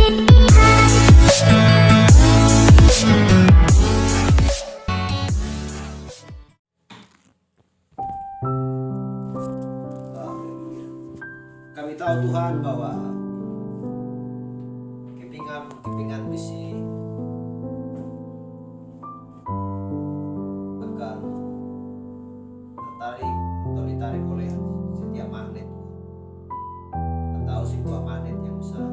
Kami tahu Tuhan bahwa kepingan misi akan ditarik oleh setiap magnet atau sebuah magnet yang besar.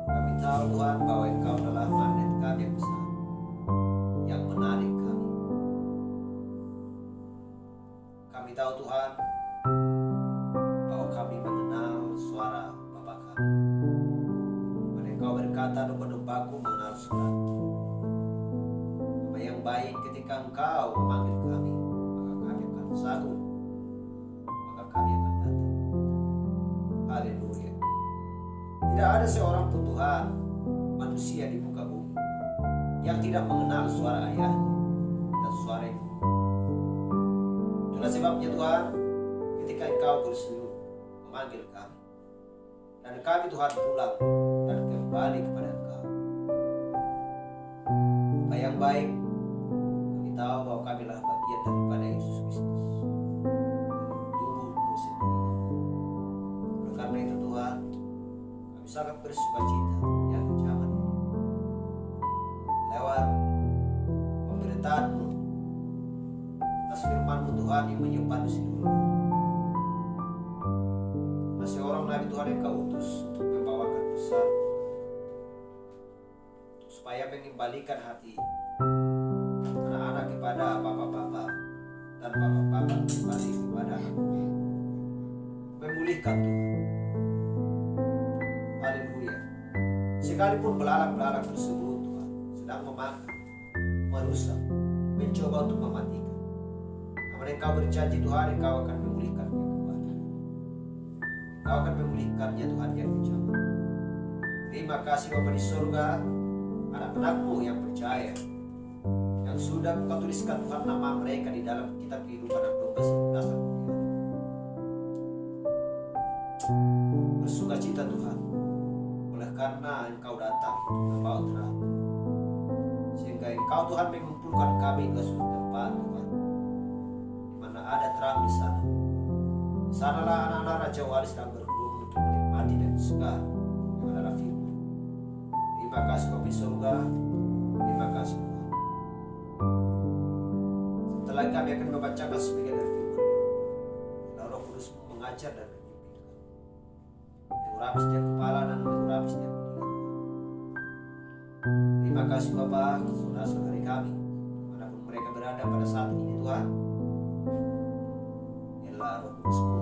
Kami tahu Tuhan bahwa Engkau adalah magnet kami yang besar yang menarik kami. Kami tahu Tuhan bahwa kami mengenal suara Bapa kami. Pada Engkau berkata, domba-dombaku mengenal suara. Apa yang baik ketika Engkau memanggil kami, maka kami akan sahut, maka kami akan datang. Haleluya. Tidak ada seorang pun Tuhan, manusia di muka bumi, yang tidak mengenal suara ayahnya dan suara ibu. Itulah sebabnya Tuhan, ketika Engkau berseru memanggil kami, dan kami Tuhan pulang dan kembali kepada Engkau. Apa yang baik, kami tahu bahwa kami adalah bagian daripada Yesus Kristus, dari tubuh-Mu sendiri. Oleh karena itu Tuhan, kami sangat bersuka cita yang zaman ini. Lewat pemberitaan-Mu atas firman-Mu Tuhan yang menyimpan di seluruh dunia. Seorang nabi Tuhan yang Kau utus untuk membawakan pesan, supaya mengembalikan hati anak-anak kepada bapak-bapak dan bapak-bapak kembali kepada anak-anak, memulihkan Tuhan. Haleluya. Sekalipun belalang-belalang tersebut Tuhan sedang memakan, merusak, mencoba untuk mematikan, namun Engkau berjanji Tuhan, Engkau akan memulihkannya kembali. Engkau akan memulihkannya Tuhan yang berjamaah. Terima kasih Bapa di surga, anak-anak-Mu yang percaya, yang sudah Kau tuliskan Tuhan nama mereka di dalam kitab kehidupan anak domba sebelum dunia. Bersuka cita Tuhan, oleh karena Engkau datang untuk membawa terang, sehingga Engkau Tuhan mengumpulkan kami ke suatu tempat Tuhan, di mana ada terang di sana. Di sanalah anak-anak Raja Wali sedang berkumpul untuk menikmati dan segar yang adalah firman. Terima kasih Bapa di surga, terima kasih Tuhan. Setelah kami akan membacakan sebagian dari firman, Roh Kudus mengajar dan memimpin kami, mengurapi setiap kepala dan mengurapi setiap telinga. Terima kasih Bapa, saudara-saudari kami, dimanapun mereka berada pada saat ini Tuhan. Biarlah Roh Kudus-Mu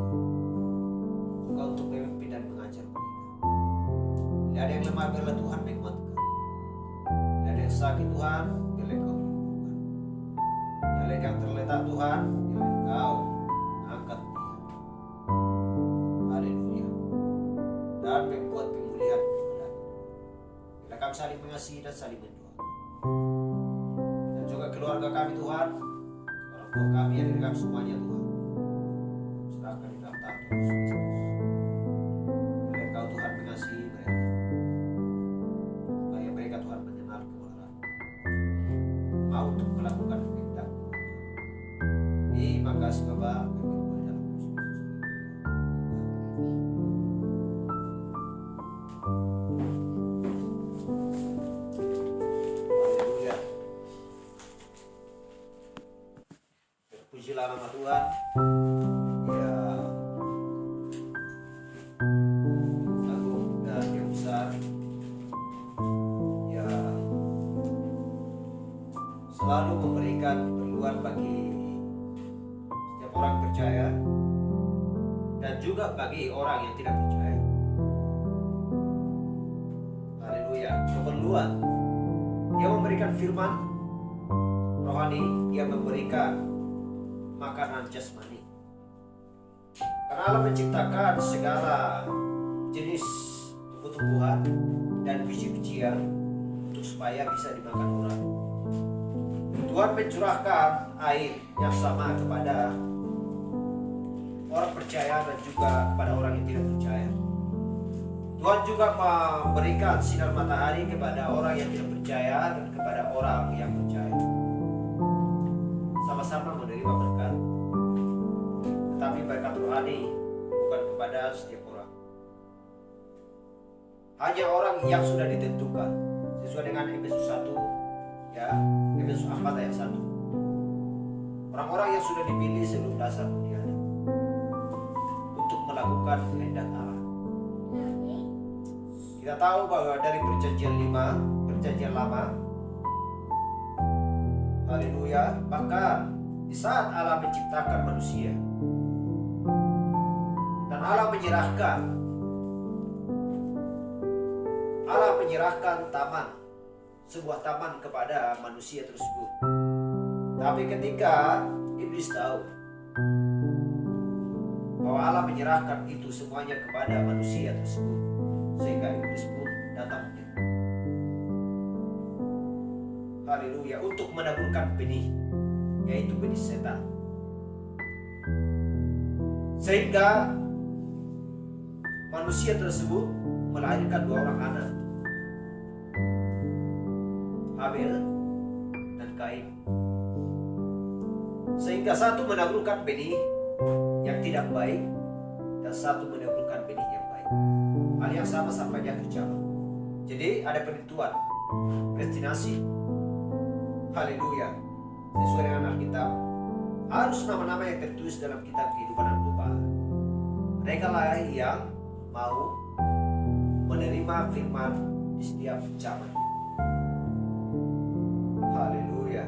juga untuk memimpin dan mengajar mereka. Bila ada yang lemah, biarlah Tuhan menguatkan. Bila ada yang sakit Tuhan, biarlah Engkau menyembuhkan. Bila ada yang terletak Tuhan, biarlah Engkau angkat dia. Haleluya. Dan membuat pemulihan kepada. Bila kami saling mengasihi dan saling mendoakan. Dan juga keluarga kami Tuhan, orang tua kami, adik kami semuanya Tuhan, serahkan di dalam tangan Tuhan Yesus Kristus. Biar Engkau Tuhan mengasihi mereka, supaya mereka Tuhan mengenal kebenaran, mau untuk melakukan kehendak-Mu. Terima kasih Bapa, kami berdoa dalam Yesus Kristus. Haleluya. Terpujilah nama Tuhan. Ya, agung dan yang besar, ya, selalu memberikan keperluan bagi setiap orang percaya dan juga bagi orang yang tidak percaya. Haleluya. Keperluan, Dia memberikan firman rohani, Dia memberikan makanan jasmani. Karena Allah menciptakan segala jenis tumbuh-tumbuhan dan biji-bijian untuk supaya bisa dimakan orang. Tuhan mencurahkan air yang sama kepada orang percaya dan juga kepada orang yang tidak percaya. Tuhan juga memberikan sinar matahari kepada orang yang tidak percaya dan kepada orang yang percaya. Sama-sama menerima berkat. Tetapi berkat rohani bukan kepada setiap orang. Hanya orang yang sudah ditentukan sesuai dengan Efesus 1 ya, Efesus 4 ayat 1. Orang-orang yang sudah dipilih sebelum dasar dunia untuk melakukan kehendak Allah. Kita tahu bahwa dari perjanjian lama, haleluya, bahkan di saat Allah menciptakan manusia dan Allah menyerahkan sebuah taman kepada manusia tersebut. Tapi ketika iblis tahu bahwa Allah menyerahkan itu semuanya kepada manusia tersebut, sehingga iblis pun datang haleluya untuk menaburkan benih, yaitu benih setan, sehingga manusia tersebut melahirkan 2 orang anak, Habel dan Kain, sehingga satu menaburkan benih yang tidak baik dan satu menaburkan benih yang baik. Hal yang sama sampai dia tercapai. Jadi ada penentuan, predestinasi, haleluya, sesuai dengan Alkitab. Harus nama-nama yang tertulis dalam kitab kehidupan dan lupa. Mereka lah yang mau menerima firman di setiap zaman. Haleluya.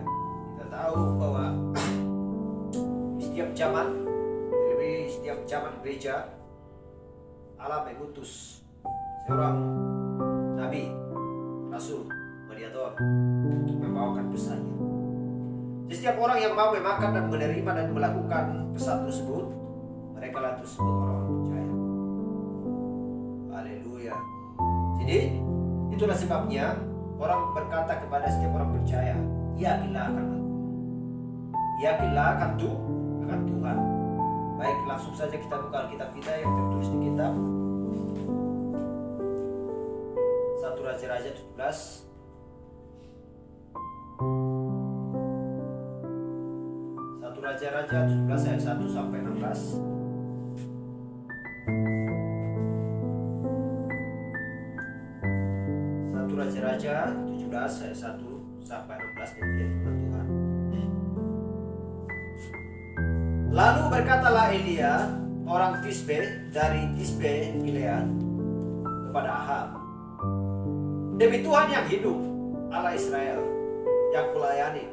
Kita tahu bahwa di setiap zaman, lebih setiap zaman gereja, Allah mengutus seorang nabi, rasul, mediator untuk membawakan pesannya. Setiap orang yang mau memakan dan menerima dan melakukan pesan tersebut, mereka lah tersebut orang-orang percaya. Haleluya. Jadi itulah sebabnya orang berkata kepada setiap orang percaya, yakinlah akan aku, yakinlah akan Tuhan. Baik, langsung saja kita buka Alkitab kita yang tertulis di kitab 1 Raja-Raja 17. 1 Raja-Raja 17 ayat 1 sampai 16. 1 Raja-Raja 17 ayat 1 sampai 16 demikian firman Tuhan. Lalu berkatalah Elia, orang Tisbe dari Tisbe Gilead, kepada Ahab, demi Tuhan yang hidup, Allah Israel yang kulayani,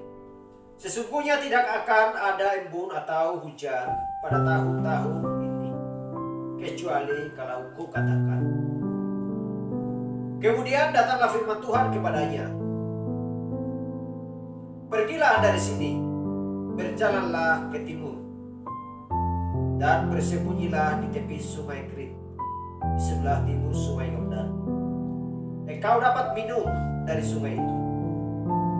sesungguhnya tidak akan ada embun atau hujan pada tahun-tahun ini, kecuali kalau ku katakan. Kemudian datanglah firman Tuhan kepadanya, pergilah dari sini, berjalanlah ke timur, dan bersembunyilah di tepi sungai Krit, di sebelah timur sungai Yordan. Engkau dapat minum dari sungai itu,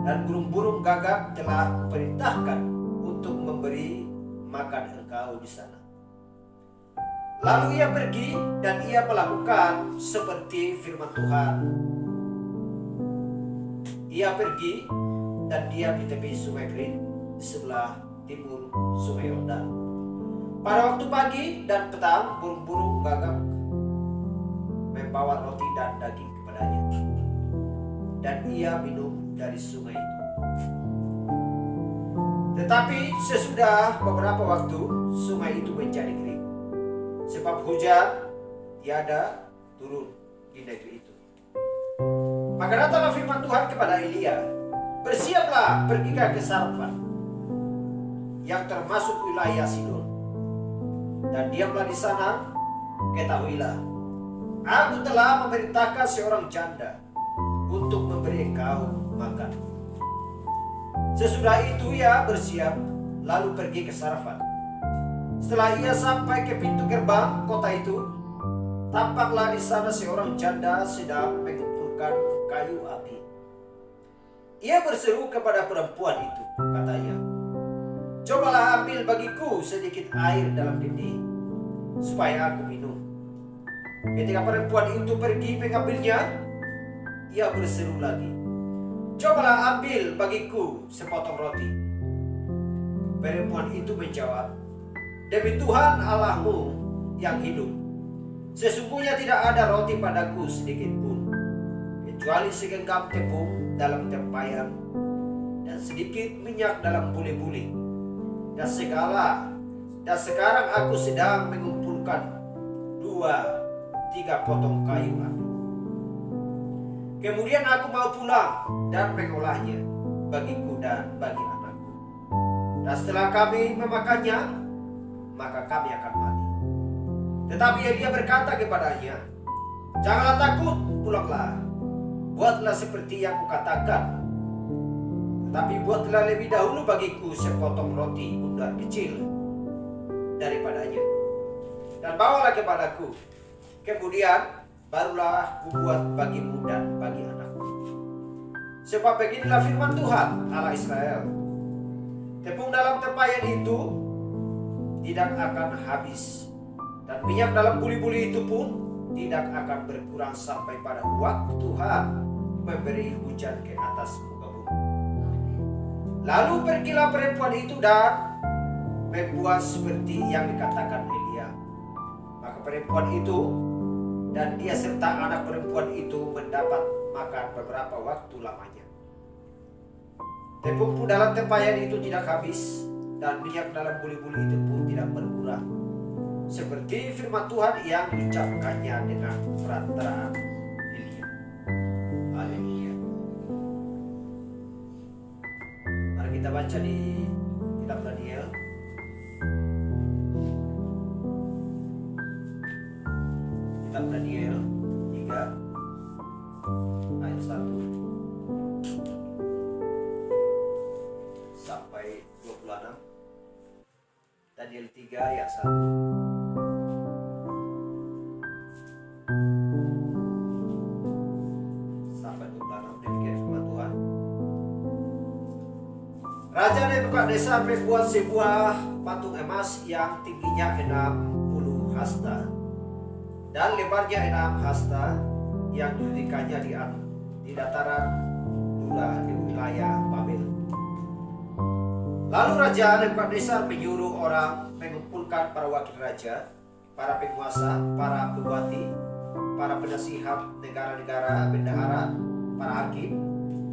dan burung-burung gagak telah kuperintahkan untuk memberi makan engkau di sana. Lalu ia pergi dan ia melakukan seperti firman Tuhan. Ia pergi dan diam di tepi sungai Krit, di sebelah timur sungai Yordan. Pada waktu pagi dan petang, burung-burung gagak membawa roti dan daging kepadanya, dan ia minum dari sungai itu. Tetapi sesudah beberapa waktu, sungai itu menjadi kering, sebab hujan tiada turun di negeri itu. Maka datanglah firman Tuhan kepada Elia, bersiaplah, pergilah ke Sarfat, yang termasuk wilayah Sidon, dan diamlah di sana. Ketahuilah, aku telah memerintahkan seorang janda untuk memberi engkau makan. Sesudah itu ia bersiap, lalu pergi ke Sarfat. Setelah ia sampai ke pintu gerbang kota itu, tampaklah di sana seorang janda sedang mengumpulkan kayu api. Ia berseru kepada perempuan itu, katanya, cobalah ambil bagiku sedikit air dalam dindi, supaya aku minum. Ketika perempuan itu pergi mengambilnya, ia berseru lagi, "Cobalah ambil bagiku sepotong roti." Perempuan itu menjawab, "Demi Tuhan Allahmu yang hidup, sesungguhnya tidak ada roti padaku sedikit pun, kecuali segenggam tepung dalam tempayan dan sedikit minyak dalam buli-buli. Dan sekarang aku sedang mengumpulkan 2-3 potong kayu api. Kemudian aku mau pulang dan mengolahnya bagiku dan bagi anakku. Dan setelah kami memakannya, maka kami akan mati." Tetapi Elia berkata kepadanya, "Janganlah takut, pulanglah. Buatlah seperti yang kukatakan. Tetapi buatlah lebih dahulu bagiku sepotong roti bundar kecil daripadanya, dan bawalah kepadaku. Kemudian barulah kubuat bagimu dan bagi anakku. Sebab beginilah firman Tuhan Allah Israel, tepung dalam tempayan itu tidak akan habis, dan minyak dalam buli-buli itu pun tidak akan berkurang sampai pada waktu Tuhan memberi hujan ke atas muka bumi." Lalu pergilah perempuan itu dan membuat seperti yang dikatakan Elia. Maka perempuan itu dan dia serta anak perempuan itu mendapat makan beberapa waktu lamanya. Tepung pun dalam tempayan itu tidak habis, dan minyak dalam buli-buli itu pun tidak berkurang, seperti firman Tuhan yang diucapkannya dengan perantaraan Elia. Haleluya. Mari kita baca di kitab Daniel. Kitab Daniel 3 ayat 1 sampai 26. Daniel 3 ayat 1 sampai 26. Demikian firman Tuhan. Raja Nebukadnezar membuat sebuah patung emas yang tingginya 60 hasta dan lebarnya 6 hasta, yang didirikannya di dataran Dura di wilayah Babel. Lalu Raja Nebukadnezar menyuruh orang mengumpulkan para wakil raja, para penguasa, para pembati, para penasihat negara-negara, bendahara, para hakim,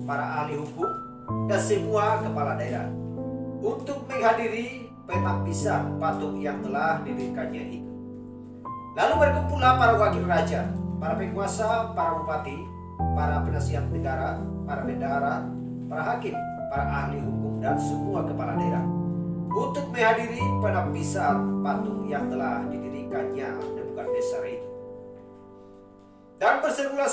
para ahli hukum, dan semua kepala daerah untuk menghadiri penampisan patung yang telah didirikannya itu. Lalu berkumpullah para wakil raja, para penguasa, para bupati, para penasihat negara, para bendahara, para hakim, para ahli hukum, dan semua kepala daerah untuk menghadiri penampisan patung yang telah didirikannya Nebukadnezar itu. Dan berserulah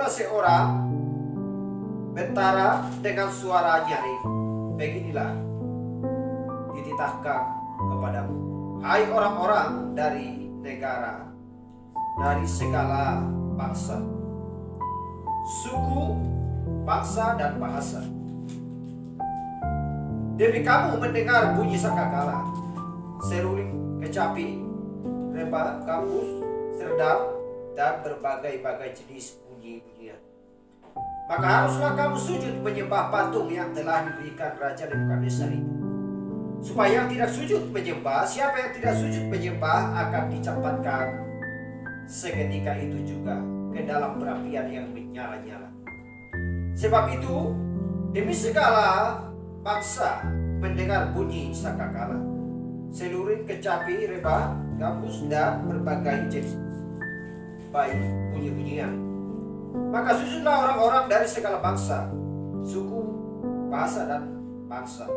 seorang bentara dengan suara nyaring, "Beginilah dititahkan kepadamu, hai orang-orang dari negara, dari segala bangsa, suku, bangsa, dan bahasa. Demi kamu mendengar bunyi sangkakala, seruling, kecapi, reba, gambus, serdap, dan berbagai-bagai jenis bunyi-bunyian. Maka haruslah kamu sujud menyembah patung yang telah didirikan Raja Nebukadnezar itu. Supaya yang tidak sujud menyembah, siapa yang tidak sujud menyembah akan dicampakkan seketika itu juga ke dalam perapian yang menyala-nyala. Sebab itu, demi segala bangsa mendengar bunyi sangkakala, seluruh kecapi, reba, gambus, dan berbagai jenis baik bunyi-bunyian. Maka sujudlah orang-orang dari segala bangsa, suku, bahasa, dan bangsa,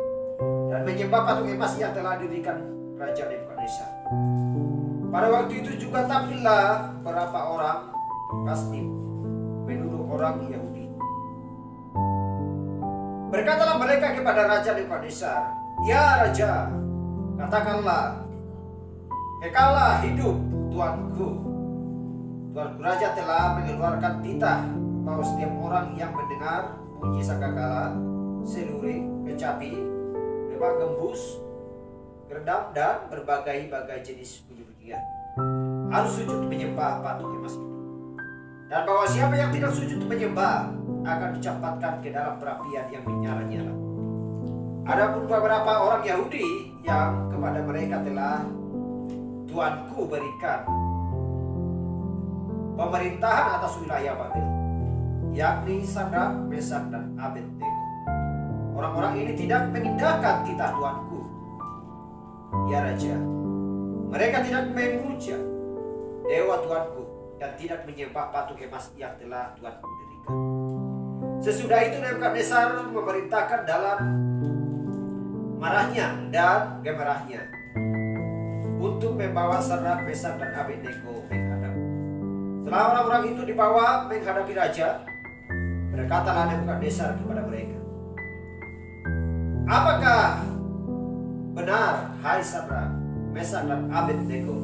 dan menyembah patung emas yang telah didirikan Raja Nebukadnezar. Pada waktu itu juga tampillah beberapa orang Kasdim menuduh orang Yahudi. Berkatalah mereka kepada Raja Nebukadnezar, "Ya Raja, katakanlah, kekallah hidup Tuanku. Tuanku Raja telah mengeluarkan titah bahwa setiap orang yang mendengar bunyi sangkakala, seluring, kecapi, reba, gembus, geredam, dan berbagai-bagai jenis puji-pujian. Harus sujud menyembah patung emas itu. Dan bahwa siapa yang tidak sujud menyembah akan dicampakkan ke dalam perapian yang menyala-nyala. Adapun beberapa orang Yahudi yang kepada mereka telah Tuanku berikan pemerintahan atas wilayah Babel, yakni Sadrak, Mesak, dan Abednego. Orang-orang ini tidak mengindahkan titah Tuanku, ya Raja. Mereka tidak memuja dewa Tuanku dan tidak menyembah patung emas yang telah Tuanku dirikan. Sesudah itu Nebukadnezar memerintahkan dalam marahnya dan gemerahnya untuk membawa Sadrak, Mesak, dan Abednego menghadap. Setelah orang-orang itu dibawa menghadapi raja, berkatalah Nebukadnezar kepada mereka, apakah benar, hai Sadrak, Mesak, dan Abednego,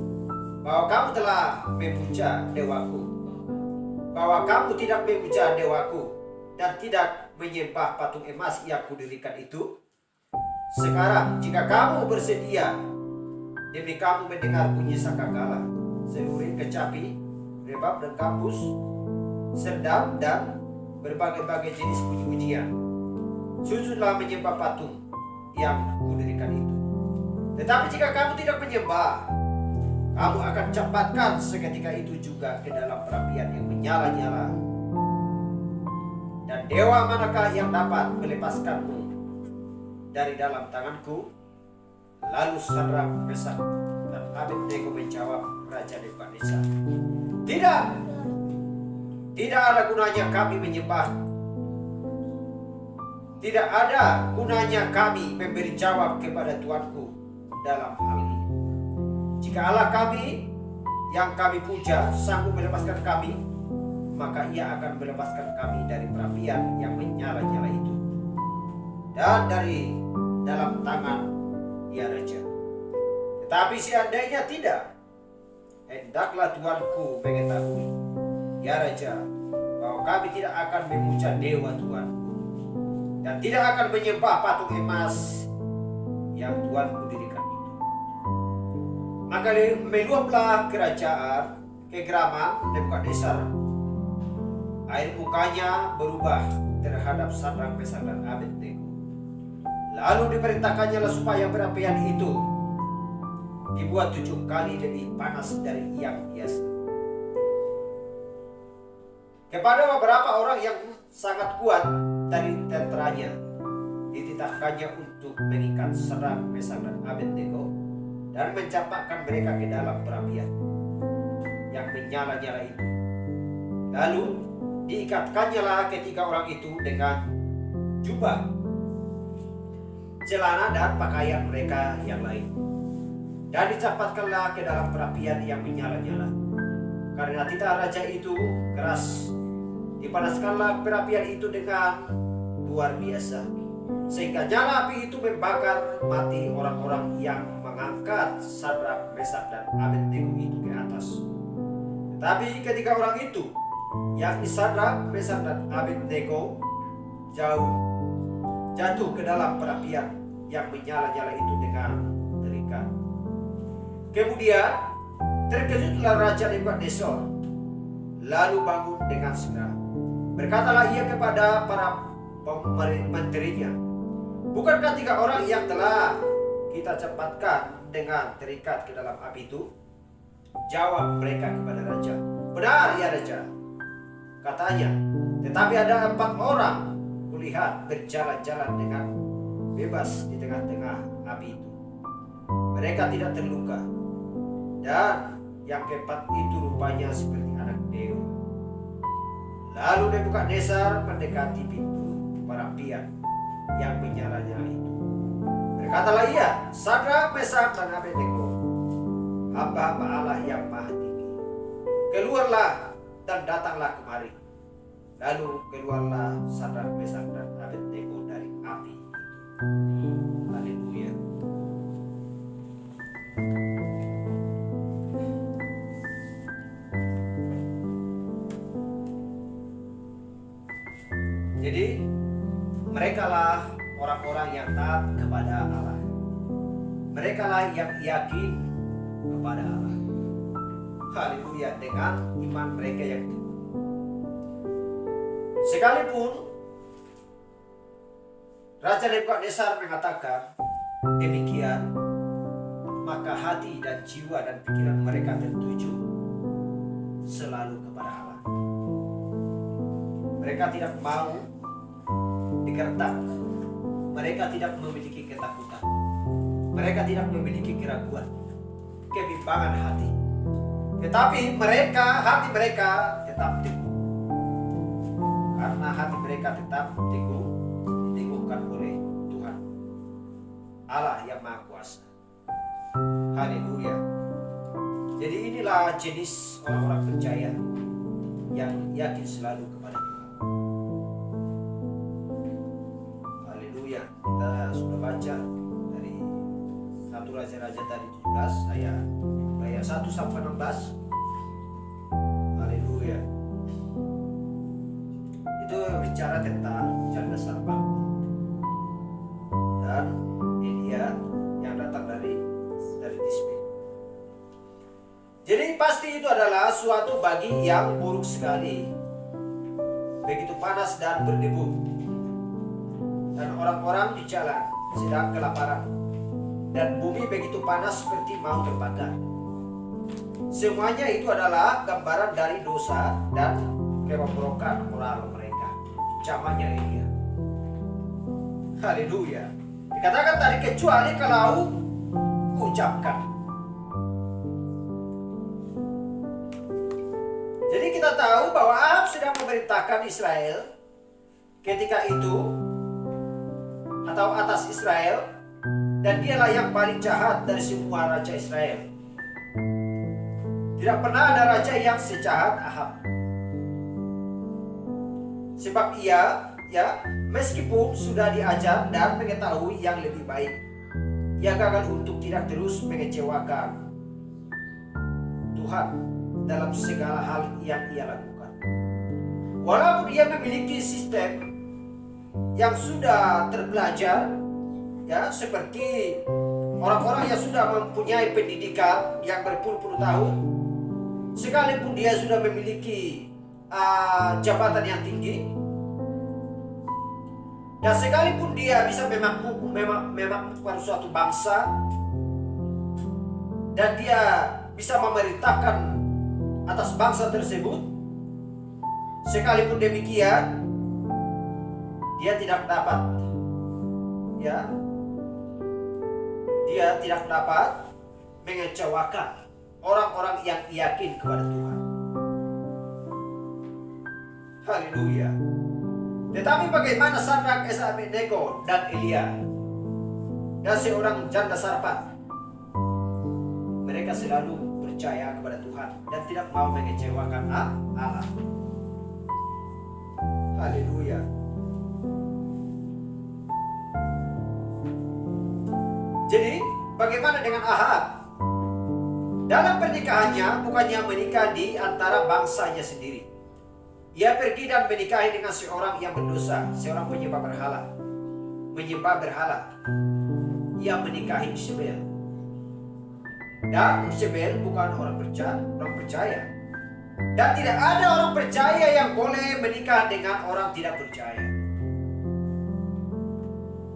bahwa kamu telah memuja dewaku, bahwa kamu tidak memuja dewaku dan tidak menyembah patung emas yang kudirikan itu? Sekarang jika kamu bersedia, demi kamu mendengar bunyi sangkakala, selurin, kecapi, rebab dan kampus, serdam, dan berbagai-bagai jenis puji-pujian, sujudlah menyembah patung yang kudirikan itu. Tetapi jika kamu tidak menyembah, kamu akan campakkan seketika itu juga ke dalam perapian yang menyala-nyala. Dan dewa manakah yang dapat melepaskanmu dari dalam tanganku? Lalu Sadrak, Mesak, dan Abednego menjawab Raja Nebukadnezar, tidak, tidak ada gunanya kami menyembah. Tidak ada gunanya kami memberi jawab kepada Tuanku dalam hal ini. Jika Allah kami yang kami puja sanggup melepaskan kami, maka ia akan melepaskan kami dari perapian yang menyala-nyala itu dan dari dalam tangan ya Raja. Tetapi seandainya tidak, hendaklah Tuanku mengetahui, ya Raja, bahwa kami tidak akan memuja dewa Tuanku dan tidak akan menyembah patung emas yang Tuanku dirikan itu. Maka meluaplah kerajaan kegeraman Nebukadnezar. Air mukanya berubah terhadap Sadrak, Mesak, dan Abednego. Lalu diperintahkannya supaya perapian itu dibuat 7 kali lebih panas dari yang biasa. Kepada beberapa orang yang sangat kuat dari tenteranya, dititahkannya untuk mengikat Sadrak, Mesak, dan Abednego dan mencampakkan mereka ke dalam perapian yang menyala-nyala itu. Lalu diikatkannya lah ketiga orang itu dengan jubah, celana, dan pakaian mereka yang lain, dan dicampakkanlah ke dalam perapian yang menyala-nyala. Karena titah raja itu keras, dipanaskanlah perapian itu dengan luar biasa, sehingga nyala api itu membakar mati orang-orang yang mengangkat Sadrak, Mesak, dan Abednego itu ke atas. Tetapi ketiga orang itu, yakni Sadrak, Mesak, dan Abednego, jatuh ke dalam perapian yang menyala-nyala itu dengan terikat. Kemudian terkejutlah Raja Nebukadnezar, lalu bangun dengan segera. Berkatalah ia kepada para menterinya, bukankah 3 orang yang telah kita campakkan dengan terikat ke dalam api itu? Jawab mereka kepada raja, benar ya Raja, katanya. Tetapi ada 4 orang kulihat berjalan-jalan dengan bebas di tengah-tengah api itu. Mereka tidak terluka, dan yang keempat itu rupanya seperti anak dewa. Lalu Nebukadnezar mendekati pintu perapian yang menyala-nyala itu. Berkatalah ia, Sadrak, Mesak, dan Abednego, hamba-hamba Allah yang maha tinggi, keluarlah dan datanglah kemari. Lalu keluarlah Sadrak, Mesak, dan Abednego dari api itu. Haleluya. Jadi merekalah orang-orang yang taat kepada Allah. Mereka lah yang yakin kepada Allah. Haleluya, dengan iman mereka yang teguh. Sekalipun Raja Nebukadnezar mengatakan demikian, maka hati dan jiwa dan pikiran mereka tertuju selalu kepada Allah. Mereka tidak mau digertak. Mereka tidak memiliki ketakutan. Mereka tidak memiliki keraguan, kebimbangan hati. Tetapi hati mereka tetap teguh. Karena hati mereka tetap teguh, diteguhkan oleh Tuhan Allah yang Maha Kuasa. Haleluya. Jadi inilah jenis orang-orang percaya yang yakin selalu kepada Tuhan. Haleluya. Kita sudah baca dari 1 Raja-Raja tadi 17 ayat 1 sampai 16. Haleluya. Itu bicara tentang janda sarpan dan Elia yang datang dari Tisbe. Jadi pasti itu adalah suatu bagi yang buruk sekali, begitu panas dan berdebu, dan orang-orang di jalan sedang kelaparan, dan bumi begitu panas seperti mau terbakar. Semuanya itu adalah gambaran dari dosa dan kebobrokan moral mereka. Zamannya Elia. Haleluya. Dikatakan tadi kecuali kalau ucapkan. Jadi kita tahu bahwa Ahab sedang memerintahkan Israel ketika itu atau atas Israel, dan dialah yang paling jahat dari semua raja Israel. Tidak pernah ada raja yang sejahat Ahab. Sebab ia meskipun sudah diajar dan mengetahui yang lebih baik, ia gagal untuk tidak terus mengecewakan Tuhan dalam segala hal yang ia lakukan. Walaupun ia memiliki sistem yang sudah terbelajar, seperti orang-orang yang sudah mempunyai pendidikan yang berpuluh-puluh tahun, sekalipun dia sudah memiliki jabatan yang tinggi, dan sekalipun dia bisa memakmurkan suatu bangsa, dan dia bisa memerintahkan atas bangsa tersebut, sekalipun demikian dia tidak dapat mengecewakan orang-orang yang yakin kepada Tuhan. Haleluya. Tetapi bagaimana Sadrak, Mesyak, Abednego dan Elia dan seorang janda sarpan? Mereka selalu percaya kepada Tuhan dan tidak mau mengecewakan Allah. Haleluya. Jadi bagaimana dengan Ahab? Dalam pernikahannya bukannya menikah di antara bangsanya sendiri. Ia pergi dan menikahi dengan seorang yang berdosa, seorang penyembah berhala. Ia menikahi Isabel. Dan Isabel bukan orang percaya. Dan tidak ada orang percaya yang boleh menikah dengan orang tidak percaya.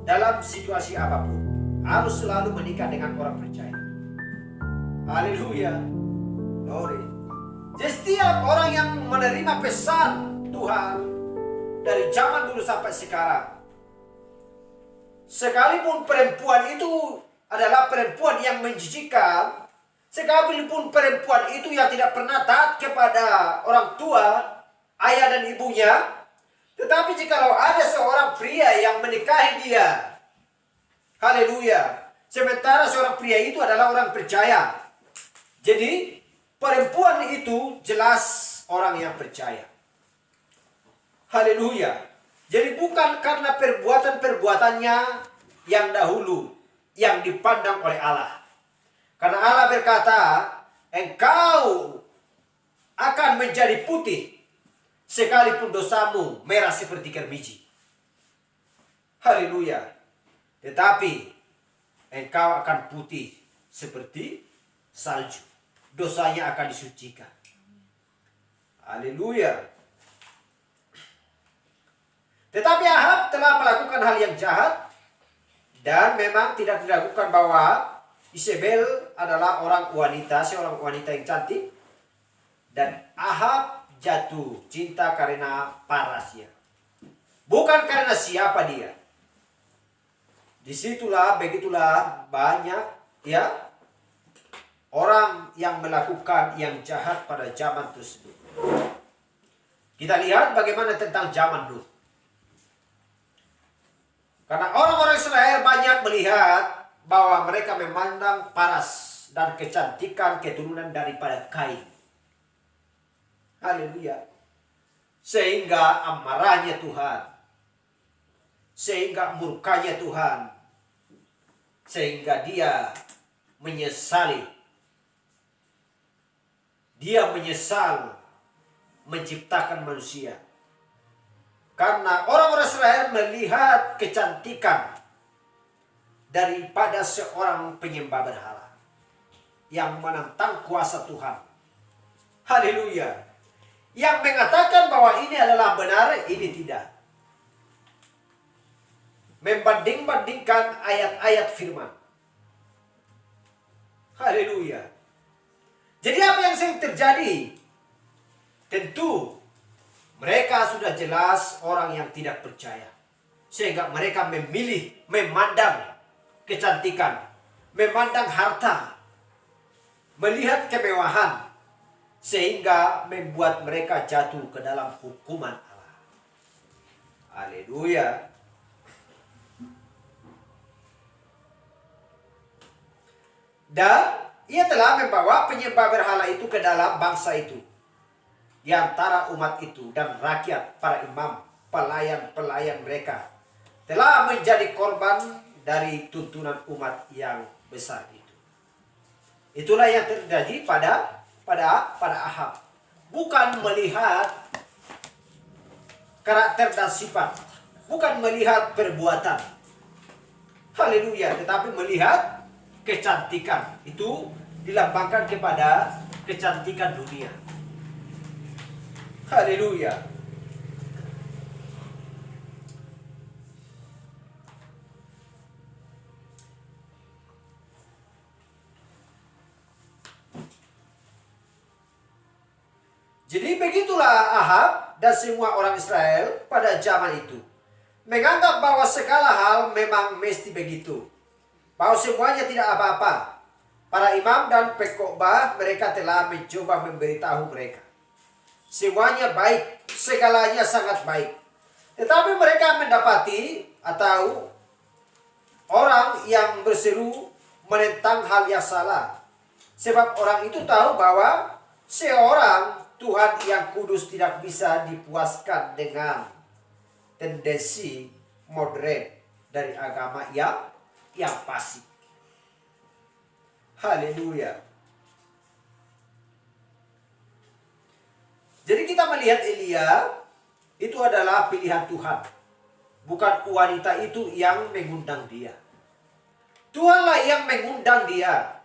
Dalam situasi apapun, harus selalu menikah dengan orang percaya. Haleluya. Glory. Jadi setiap orang yang menerima pesan Tuhan dari zaman dulu sampai sekarang, sekalipun perempuan itu adalah perempuan yang menjijikkan, sekalipun perempuan itu yang tidak pernah taat kepada orang tua, ayah dan ibunya, tetapi jikalau ada seorang pria yang menikahi dia, haleluya, sementara seorang pria itu adalah orang percaya, jadi perempuan itu jelas orang yang percaya. Haleluya. Jadi bukan karena perbuatan-perbuatannya yang dahulu yang dipandang oleh Allah. Karena Allah berkata, engkau akan menjadi putih sekalipun dosamu merah seperti kermiji. Haleluya. Tetapi engkau akan putih seperti salju. Dosanya akan disucikan. Haleluya. Tetapi Ahab telah melakukan hal yang jahat dan memang tidak diragukan bahwa Isabel adalah seorang wanita yang cantik, dan Ahab jatuh cinta karena parasnya, bukan karena siapa dia. Begitulah banyak ya orang yang melakukan yang jahat pada zaman tersebut. Kita lihat bagaimana tentang zaman Nuh. Karena orang-orang Israel banyak melihat bahwa mereka memandang paras dan kecantikan keturunan daripada Kain. Haleluya. Sehingga amarahnya Tuhan, sehingga murkanya Tuhan, sehingga dia menyesal menciptakan manusia. Karena orang-orang Israel melihat kecantikan daripada seorang penyembah berhala yang menentang kuasa Tuhan. Haleluya. Yang mengatakan bahwa ini adalah benar, ini tidak. Membanding-bandingkan ayat-ayat firman. Haleluya. Jadi apa yang sering terjadi? Tentu mereka sudah jelas orang yang tidak percaya. Sehingga mereka memandang kecantikan, memandang harta, melihat kemewahan, sehingga membuat mereka jatuh ke dalam hukuman Allah. Haleluya. Dan ia telah membawa penyembah berhala itu ke dalam bangsa itu, di antara umat itu, dan rakyat, para imam, pelayan-pelayan mereka telah menjadi korban dari tuntunan umat yang besar itu. Itulah yang terjadi pada Ahab. Bukan melihat karakter dan sifat, bukan melihat perbuatan. Haleluya, tetapi melihat kecantikan. Itu dilambangkan kepada kecantikan dunia. Haleluya. Jadi begitulah Ahab dan semua orang Israel pada zaman itu menganggap bahwa segala hal memang mesti begitu, bahwa semuanya tidak apa-apa. Para imam dan pekotbah mereka telah mencoba memberitahu mereka semuanya baik, segalanya sangat baik. Tetapi mereka mendapati atau orang yang berseru menentang hal yang salah. Sebab orang itu tahu bahwa seorang Tuhan yang kudus tidak bisa dipuaskan dengan tendensi modern dari agama yang fasik. Haleluya. Jadi kita melihat Elia itu adalah pilihan Tuhan. Bukan wanita itu yang mengundang dia. Tuhanlah yang mengundang dia.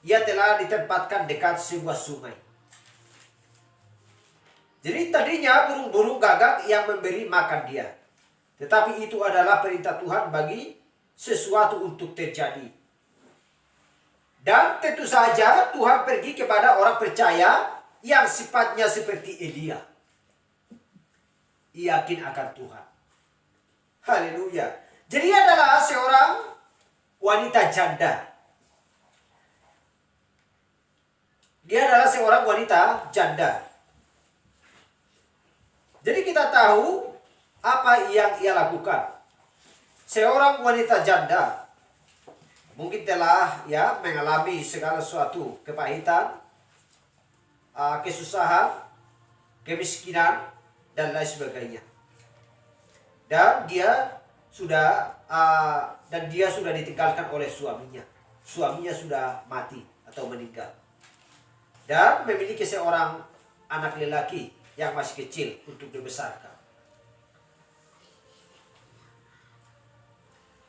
Ia telah ditempatkan dekat sebuah sungai. Jadi tadinya burung-burung gagak yang memberi makan dia. Tetapi itu adalah perintah Tuhan bagi sesuatu untuk terjadi. Dan tentu saja Tuhan pergi kepada orang percaya yang sifatnya seperti Elia. Yakin akan Tuhan. Haleluya. Jadi adalah seorang wanita janda. Dia adalah seorang wanita janda. Jadi kita tahu apa yang ia lakukan. Seorang wanita janda mungkin telah mengalami segala sesuatu, kepahitan, kesusahan, kemiskinan, dan lain sebagainya. Dan dia sudah ditinggalkan oleh suaminya. Suaminya sudah mati atau meninggal. Dan memiliki seorang anak lelaki yang masih kecil untuk dibesarkan.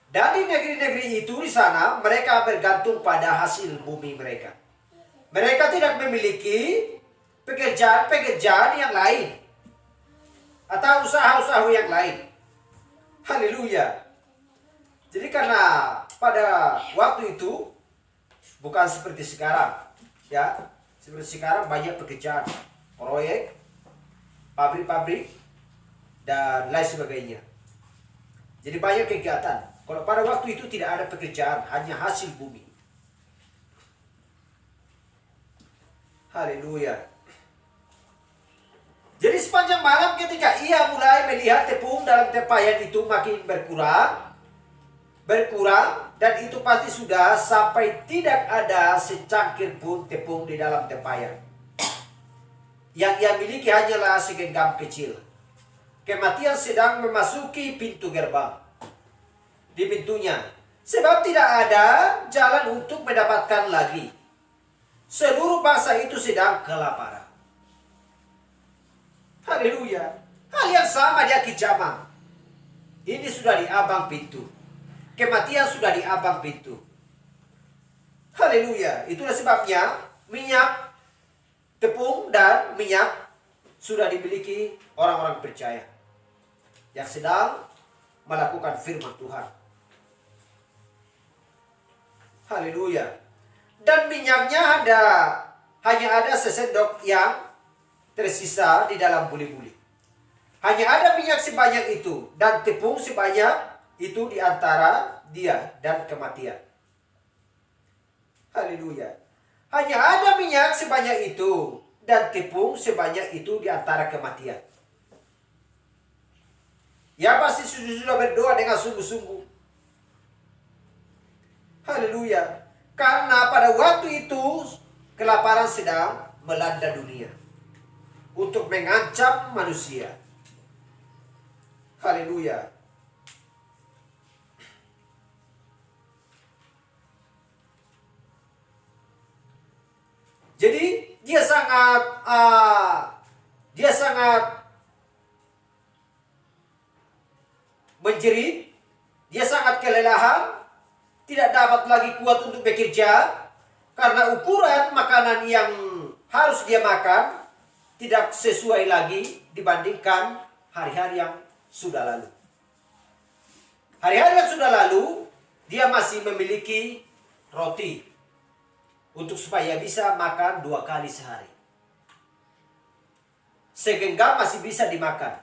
Dan di negeri-negeri itu di sana mereka bergantung pada hasil bumi mereka. Mereka tidak memiliki pekerjaan-pekerjaan yang lain atau usaha-usaha yang lain. Haleluya. Jadi karena pada waktu itu bukan seperti sekarang, ya. Seperti sekarang banyak pekerjaan, proyek, pabrik-pabrik dan lain sebagainya. Jadi banyak kegiatan. Kalau pada waktu itu tidak ada pekerjaan, hanya hasil bumi. Haleluya. Jadi sepanjang malam ketika ia mulai melihat tepung dalam tempayan itu makin berkurang, dan itu pasti sudah sampai tidak ada secangkir pun tepung di dalam tempayan. Yang ia miliki hanyalah segenggam kecil. Kematian sedang memasuki pintu gerbang. Di pintunya, sebab tidak ada jalan untuk mendapatkan lagi. Seluruh bangsa itu sedang kelaparan. Haleluya. Hal yang sama dia kejaman. Ini sudah di ambang pintu. Kematian sudah di ambang pintu. Haleluya. Itulah sebabnya minyak, tepung dan minyak sudah dimiliki orang-orang percaya yang sedang melakukan firman Tuhan. Haleluya. Dan minyaknya hanya ada sesendok yang tersisa di dalam buli-buli. Hanya ada minyak sebanyak itu dan tepung sebanyak itu di antara dia dan kematian. Haleluya. Hanya ada minyak sebanyak itu dan tepung sebanyak itu di antara kematian. Ya pasti sudah berdoa dengan sungguh-sungguh. Haleluya. Karena pada waktu itu kelaparan sedang melanda dunia untuk mengancam manusia. Haleluya. Jadi dia sangat menjerit, dia sangat kelelahan, tidak dapat lagi kuat untuk bekerja karena ukuran makanan yang harus dia makan tidak sesuai lagi dibandingkan hari-hari yang sudah lalu. Hari-hari yang sudah lalu dia masih memiliki roti untuk supaya bisa makan 2 kali sehari. Segenggam masih bisa dimakan.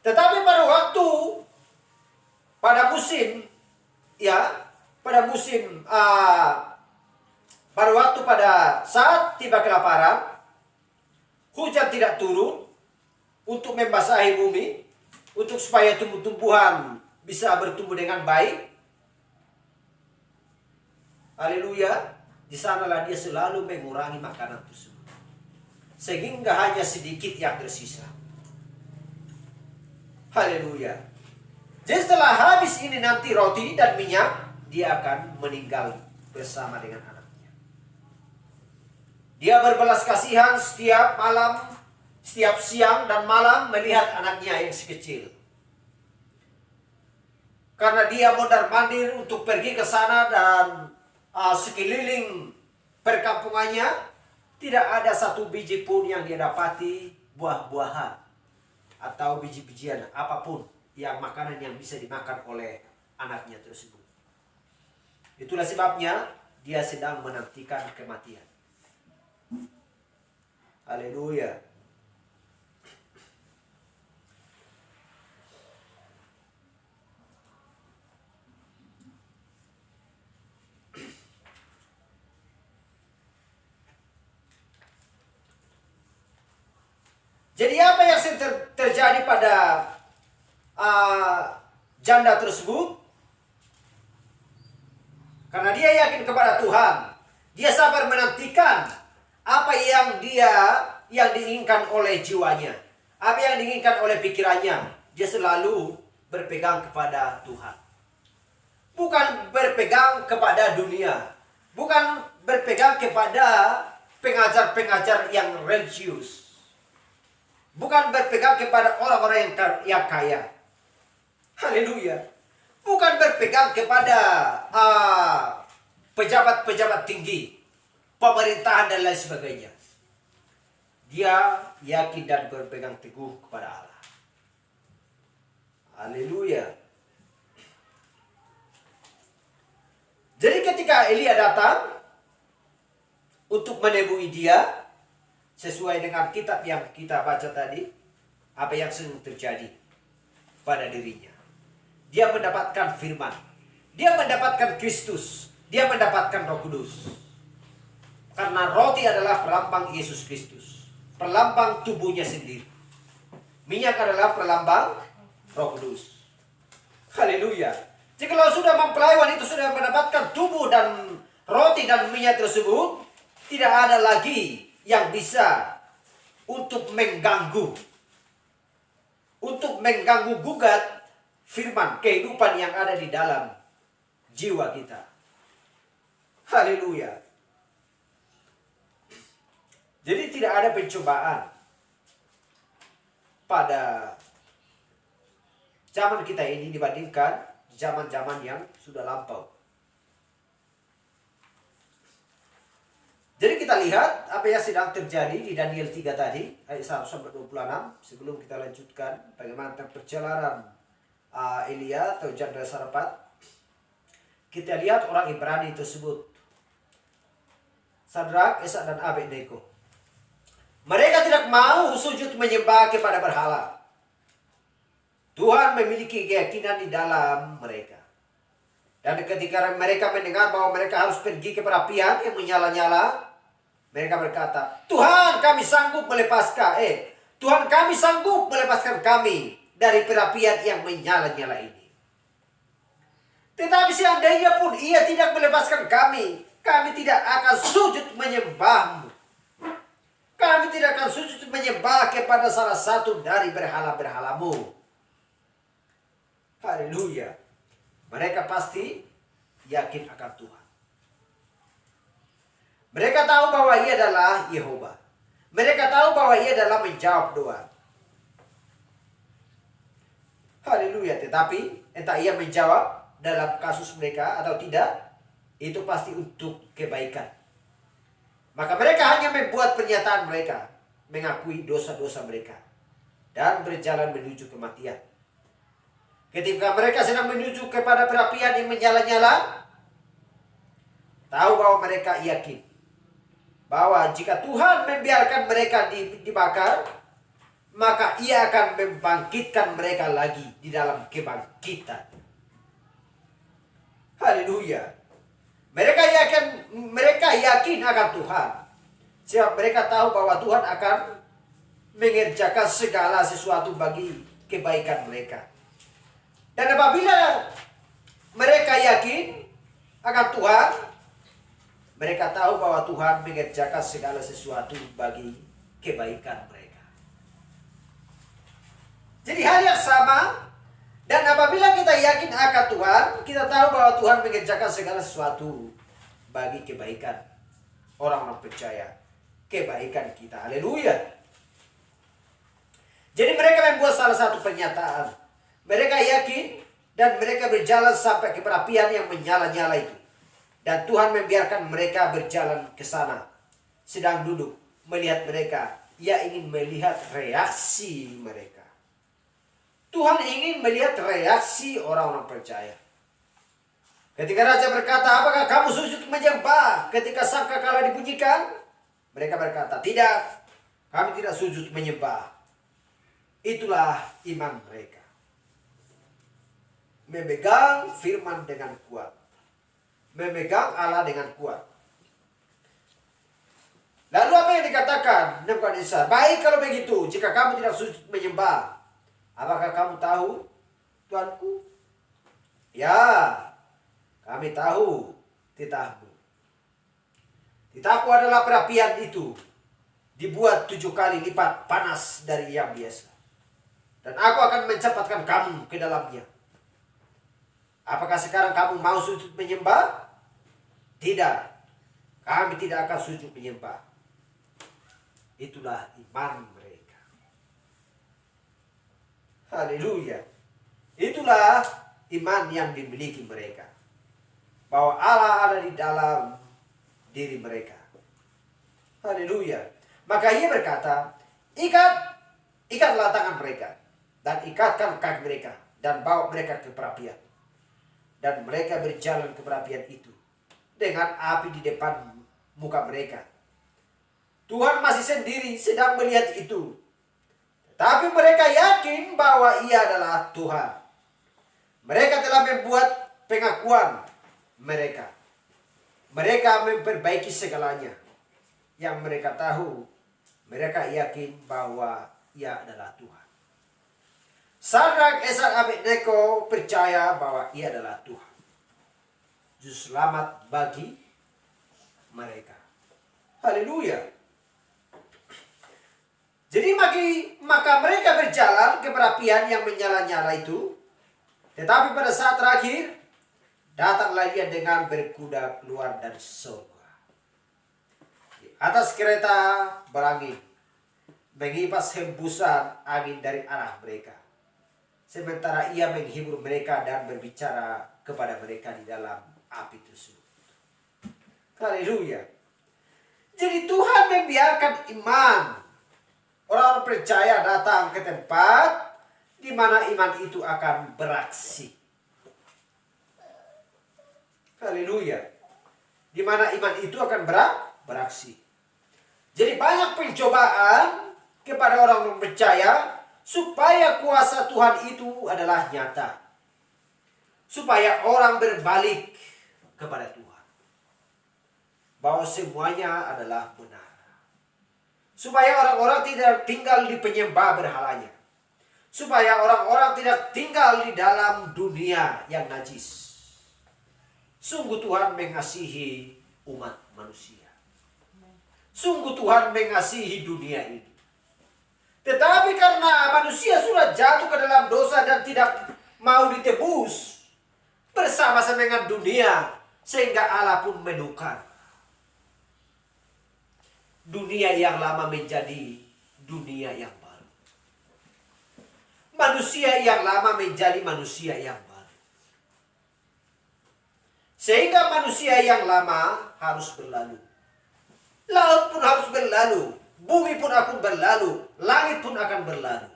Tetapi pada musim pada saat tiba kelaparan, hujan tidak turun untuk membasahi bumi, untuk supaya tumbuh-tumbuhan bisa bertumbuh dengan baik. Haleluya. Di sanalah dia selalu mengurangi makanan tersebut, sehingga hanya sedikit yang tersisa. Haleluya. Jadi setelah habis ini nanti roti dan minyak, dia akan meninggal bersama dengan anaknya. Dia berbelas kasihan setiap malam, setiap siang dan malam melihat anaknya yang sekecil. Karena dia mondar-mandir untuk pergi ke sana dan sekeliling perkampungannya, tidak ada satu biji pun yang dia dapati buah-buahan atau biji-bijian apapun yang makanan yang bisa dimakan oleh anaknya tersebut. Itulah sebabnya dia sedang menantikan kematian. Haleluya. Jadi apa yang terjadi pada janda tersebut? Karena dia yakin kepada Tuhan, dia sabar menantikan apa yang diinginkan oleh jiwanya, apa yang diinginkan oleh pikirannya. Dia selalu berpegang kepada Tuhan, bukan berpegang kepada dunia, bukan berpegang kepada pengajar-pengajar yang religius, bukan berpegang kepada orang-orang yang kaya. Haleluya. Bukan berpegang kepada pejabat-pejabat tinggi, pemerintahan dan lain sebagainya. Dia yakin dan berpegang teguh kepada Allah. Haleluya. Jadi ketika Elia datang untuk menemui dia, sesuai dengan kitab yang kita baca tadi, apa yang sedang terjadi pada dirinya. Dia mendapatkan firman. Dia mendapatkan Kristus. Dia mendapatkan Roh Kudus. Karena roti adalah perlambang Yesus Kristus. Perlambang tubuhnya sendiri. Minyak adalah perlambang Roh Kudus. Haleluya. Jikalau sudah mempelai wanita sudah mendapatkan tubuh dan roti dan minyak tersebut, tidak ada lagi yang bisa untuk mengganggu gugat firman kehidupan yang ada di dalam jiwa kita. Haleluya. Jadi tidak ada pencobaan pada zaman kita ini dibandingkan zaman-zaman yang sudah lampau. Jadi kita lihat apa yang sedang terjadi di Daniel 3 tadi, ayat 1-26, sebelum kita lanjutkan bagaimana perjalanan Elia atau Janda Sarafat. Kita lihat orang Ibrani tersebut, Sadrak, Mesak dan Abednego. Mereka tidak mau sujud menyembah kepada berhala. Tuhan memiliki keyakinan di dalam mereka. Dan ketika mereka mendengar bahwa mereka harus pergi ke perapian yang menyala-nyala, mereka berkata, Tuhan kami sanggup melepaskan kami dari perapian yang menyala-nyala ini. Tetapi seandainya pun ia tidak melepaskan kami, kami tidak akan sujud menyembahmu. Kami tidak akan sujud menyembah kepada salah satu dari berhala-berhalamu. Haleluya. Mereka pasti yakin akan Tuhan. Mereka tahu bahwa ia adalah Yehova. Mereka tahu bahwa ia adalah menjawab doa. Haleluya. Tetapi entah ia menjawab dalam kasus mereka atau tidak, itu pasti untuk kebaikan. Maka mereka hanya membuat pernyataan mereka, mengakui dosa-dosa mereka, dan berjalan menuju kematian. Ketika mereka sedang menuju kepada perapian yang menyala-nyala, tahu bahwa mereka yakin bahwa jika Tuhan membiarkan mereka dibakar, maka ia akan membangkitkan mereka lagi di dalam kebangkitan. Haleluya. Mereka yakin akan Tuhan. Sebab mereka tahu bahwa Tuhan akan mengerjakan segala sesuatu bagi kebaikan mereka. Dan apabila mereka yakin akan Tuhan, mereka tahu bahwa Tuhan mengerjakan segala sesuatu bagi kebaikan mereka. Jadi hal yang sama. Dan apabila kita yakin akan Tuhan, kita tahu bahwa Tuhan mengerjakan segala sesuatu bagi kebaikan orang-orang percaya, kebaikan kita. Haleluya. Jadi mereka membuat salah satu pernyataan. Mereka yakin dan mereka berjalan sampai ke perapian yang menyala-nyala itu. Dan Tuhan membiarkan mereka berjalan ke sana. Sedang duduk melihat mereka. Ia ingin melihat reaksi mereka. Tuhan ingin melihat reaksi orang-orang percaya. Ketika raja berkata, apakah kamu sujud menyembah ketika sangkakala dibunyikan? Mereka berkata, tidak, kami tidak sujud menyembah. Itulah iman mereka. Memegang firman dengan kuat. Memegang Allah dengan kuat. Lalu apa yang dikatakan Nebukadnezar? Baik kalau begitu, jika kamu tidak sujud menyembah, apakah kamu tahu, Tuanku? Ya, kami tahu titahmu. Titahku adalah perapian itu. Dibuat 7 kali lipat panas dari yang biasa. Dan aku akan mencepatkan kamu ke dalamnya. Apakah sekarang kamu mau sujud menyembah? Tidak. Kami tidak akan sujud menyembah. Itulah iman mereka. Haleluya. Itulah iman yang dimiliki mereka. Bahwa Allah ada di dalam diri mereka. Haleluya. Maka ia berkata, ikatlah tangan mereka dan ikatkan kaki mereka dan bawa mereka ke perapian. Dan mereka berjalan ke perapian itu dengan api di depan muka mereka. Tuhan masih sendiri sedang melihat itu. Tapi mereka yakin bahwa ia adalah Tuhan. Mereka telah membuat pengakuan mereka. Mereka memperbaiki segalanya. Yang mereka tahu, mereka yakin bahwa ia adalah Tuhan. Sadrak, Mesak, Abednego percaya bahwa ia adalah Tuhan. Juru selamat bagi mereka. Haleluya. Jadi maka mereka berjalan ke perapian yang menyala-nyala itu. Tetapi pada saat terakhir, datanglah ia dengan berkuda keluar dari surga. Di atas kereta berangin, mengipas hembusan angin dari arah mereka. Sementara ia menghibur mereka dan berbicara kepada mereka di dalam api tersebut. Haleluya. Jadi Tuhan membiarkan iman orang-orang percaya datang ke tempat di mana iman itu akan beraksi. Haleluya. Di mana iman itu akan beraksi. Jadi banyak pencobaan kepada orang percaya supaya kuasa Tuhan itu adalah nyata. Supaya orang berbalik kepada Tuhan. Bahwa semuanya adalah benar. Supaya orang-orang tidak tinggal di penyembah berhalanya. Supaya orang-orang tidak tinggal di dalam dunia yang najis. Sungguh Tuhan mengasihi umat manusia. Sungguh Tuhan mengasihi dunia ini. Tetapi karena manusia sudah jatuh ke dalam dosa dan tidak mau ditebus bersama-sama dengan dunia, sehingga Allah pun menukar dunia yang lama menjadi dunia yang baru. Manusia yang lama menjadi manusia yang baru. Sehingga manusia yang lama harus berlalu. Laut pun harus berlalu. Bumi pun akan berlalu. Langit pun akan berlalu.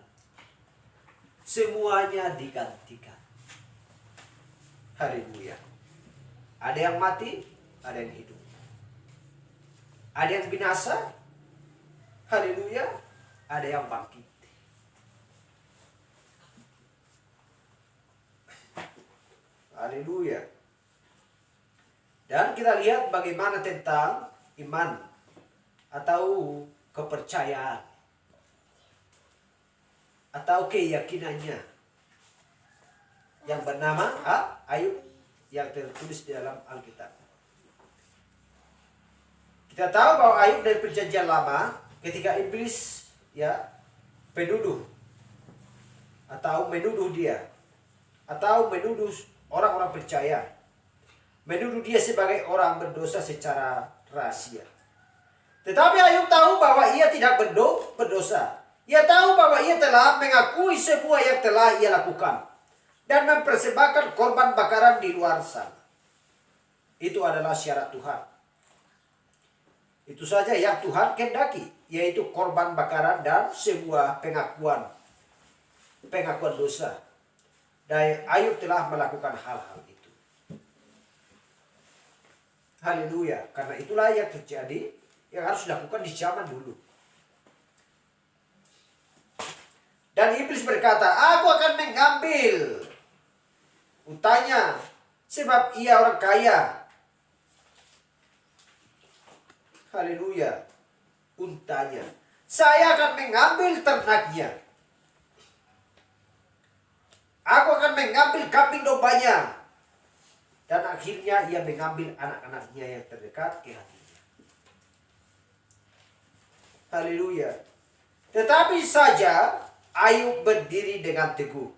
Semuanya digantikan. Haleluya. Ada yang mati, ada yang hidup. Ada yang binasa. Haleluya. Ada yang bangkit. Haleluya. Dan kita lihat bagaimana tentang iman atau kepercayaan atau keyakinannya yang bernama Ayub yang tertulis di dalam Alkitab. Kita tahu bahwa Ayub dari perjanjian lama ketika iblis menuduh atau menuduh dia atau menuduh orang-orang percaya, menuduh dia sebagai orang berdosa secara rahasia. Tetapi Ayub tahu bahwa ia tidak berdosa. Ia tahu bahwa ia telah mengakui semua yang telah ia lakukan dan mempersembahkan korban bakaran di luar sana. Itu adalah syarat Tuhan. Itu saja yang Tuhan kehendaki, yaitu korban bakaran dan sebuah pengakuan dosa. Dan Ayub telah melakukan hal-hal itu. Haleluya. Karena itulah yang terjadi, yang harus dilakukan di zaman dulu. Dan iblis berkata, aku akan mengambil utangnya, sebab ia orang kaya. Haleluya. Untanya. Saya akan mengambil ternaknya. Aku akan mengambil kambing dombanya. Dan akhirnya ia mengambil anak-anaknya yang terdekat ke hatinya. Haleluya. Tetapi saja Ayub berdiri dengan teguh.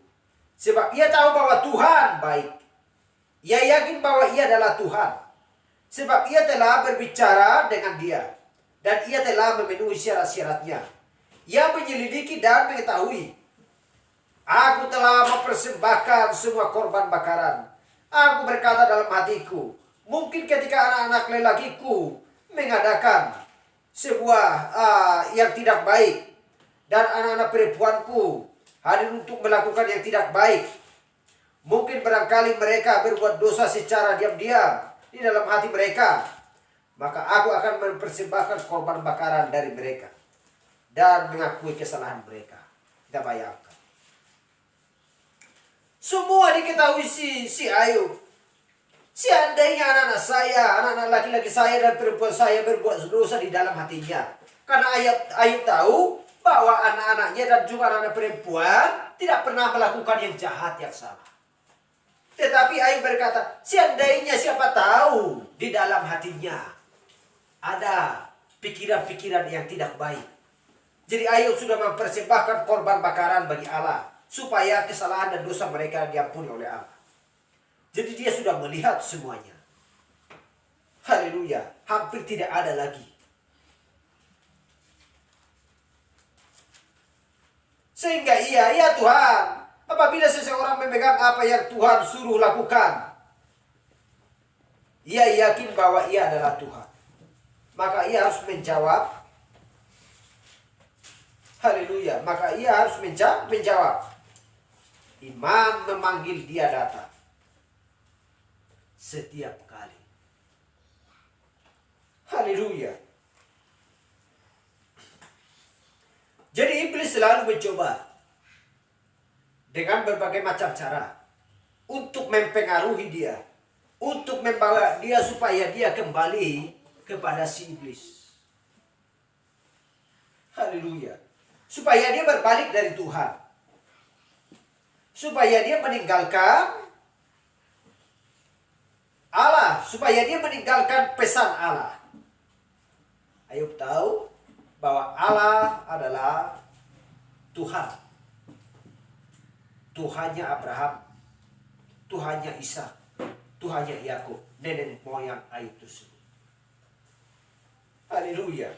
Sebab ia tahu bahwa Tuhan baik. Ia yakin bahwa ia adalah Tuhan. Sebab ia telah berbicara dengan dia. Dan ia telah memenuhi syarat-syaratnya. Ia menyelidiki dan mengetahui Aku telah mempersembahkan semua korban bakaran. Aku berkata dalam hatiku, mungkin ketika anak-anak lelakiku mengadakan sebuah yang tidak baik, dan anak-anak perempuanku hadir untuk melakukan yang tidak baik, mungkin barangkali mereka berbuat dosa secara diam-diam di dalam hati mereka, maka aku akan mempersembahkan korban bakaran dari mereka dan mengakui kesalahan mereka. Kita bayangkan. Semua diketahui si Ayub. Seandainya anak-anak saya, anak-anak laki-laki saya dan perempuan saya berbuat dosa di dalam hatinya. Karena Ayub tahu bahwa anak-anaknya dan juga anak-anak perempuan tidak pernah melakukan yang jahat, yang salah. Tetapi Ayub berkata, seandainya siapa tahu di dalam hatinya ada pikiran-pikiran yang tidak baik. Jadi Ayub sudah mempersembahkan korban bakaran bagi Allah, supaya kesalahan dan dosa mereka diampuni oleh Allah. Jadi dia sudah melihat semuanya. Haleluya. Hampir tidak ada lagi. Sehingga ya Tuhan, apabila seseorang memegang apa yang Tuhan suruh lakukan, ia yakin bahwa ia adalah Tuhan. Maka ia harus menjawab. Haleluya. Maka ia harus menjawab. Iman memanggil dia datang. Setiap kali. Haleluya. Jadi iblis selalu mencoba dengan berbagai macam cara untuk mempengaruhi dia, untuk membawa dia supaya dia kembali kepada si iblis. Haleluya. Supaya dia berbalik dari Tuhan. Supaya dia meninggalkan Allah, supaya dia meninggalkan pesan Allah. Ayub tahu bahwa Allah adalah Tuhan. Tuhannya Abraham, Tuhannya Ishak, Tuhannya Yakub, nenek moyang Ayub tersebut. Haleluya.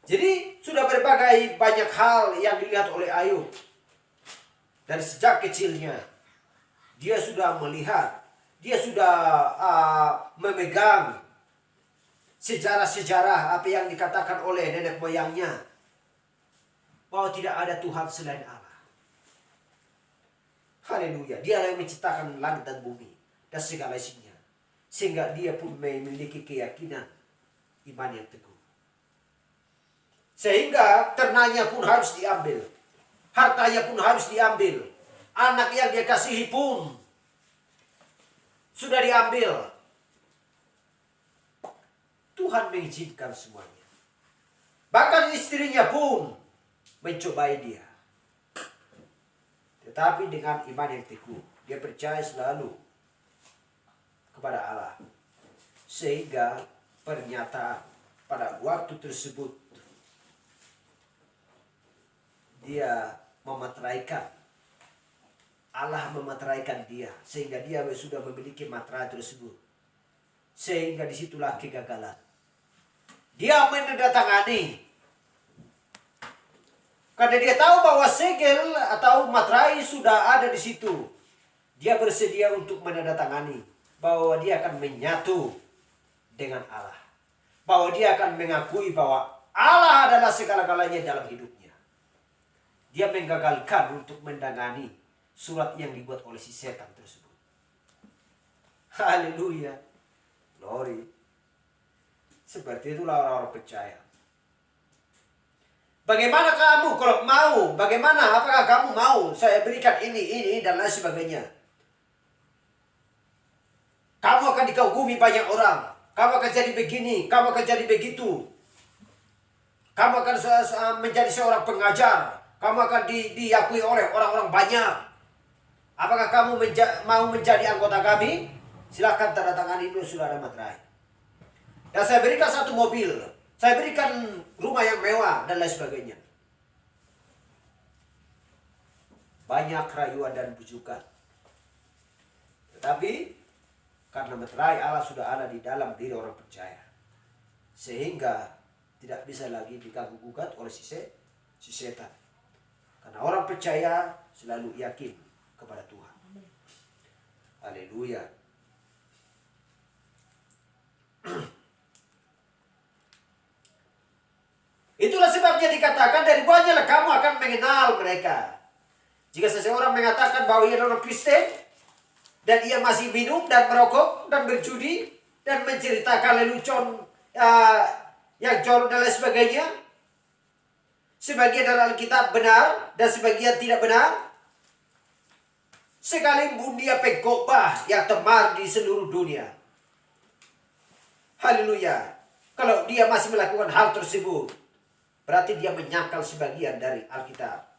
Jadi sudah berbagai banyak hal yang dilihat oleh Ayub. Dari sejak kecilnya dia sudah melihat, dia sudah memegang sejarah-sejarah apa yang dikatakan oleh nenek moyangnya, bahwa tidak ada Tuhan selain Allah. Haleluya. Dia yang menciptakan langit dan bumi dan segala isinya, sehingga dia pun memiliki keyakinan iman yang teguh. Sehingga ternaknya pun harus diambil, hartanya pun harus diambil, anak yang dia kasihi pun sudah diambil. Tuhan mengizinkan semuanya. Bahkan istrinya pun mencobai dia. Tetapi dengan iman yang teguh, dia percaya selalu kepada Allah. Sehingga pernyataan pada waktu tersebut dia memeteraikan, Allah memeteraikan dia, sehingga dia sudah memiliki materai tersebut. Sehingga disitulah kegagalan. Dia menandatangani karena dia tahu bahwa segel atau materai sudah ada di situ. Dia bersedia untuk menandatangani bahwa dia akan menyatu dengan Allah, bahwa dia akan mengakui bahwa Allah adalah segala-galanya dalam hidupnya. Dia menggagalkan untuk menangani surat yang dibuat oleh si setan tersebut. Haleluya. Glory. Seperti itulah orang-orang percaya. Bagaimana kamu kalau mau? Bagaimana? Apakah kamu mau saya berikan ini dan lain sebagainya? Kamu akan dikagumi banyak orang. Kamu akan jadi begini, kamu akan jadi begitu. Kamu akan menjadi seorang pengajar. Kamu akan diakui oleh orang-orang banyak. Apakah kamu mau menjadi anggota kami? Silakan tanda tangan ini, sudah ada materai. Dan saya berikan satu mobil. Saya berikan rumah yang mewah dan lain sebagainya. Banyak rayuan dan bujukan. Tetapi karena materai Allah sudah ada di dalam diri orang percaya, sehingga tidak bisa lagi diganggu gugat oleh si setan. Karena orang percaya selalu yakin kepada Tuhan. Haleluya. Itulah sebabnya dikatakan dari buahnya kamu akan mengenal mereka. Jika seseorang mengatakan bahwa ia adalah Kristen, dan ia masih minum dan merokok dan berjudi dan menceritakan lelucon yang jorok dan lain sebagainya, sebagian dalam Alkitab benar dan sebagian tidak benar, sekalipun dia pengkhotbah yang temar di seluruh dunia. Haleluya. Kalau dia masih melakukan hal tersebut, berarti dia menyangkal sebagian dari Alkitab.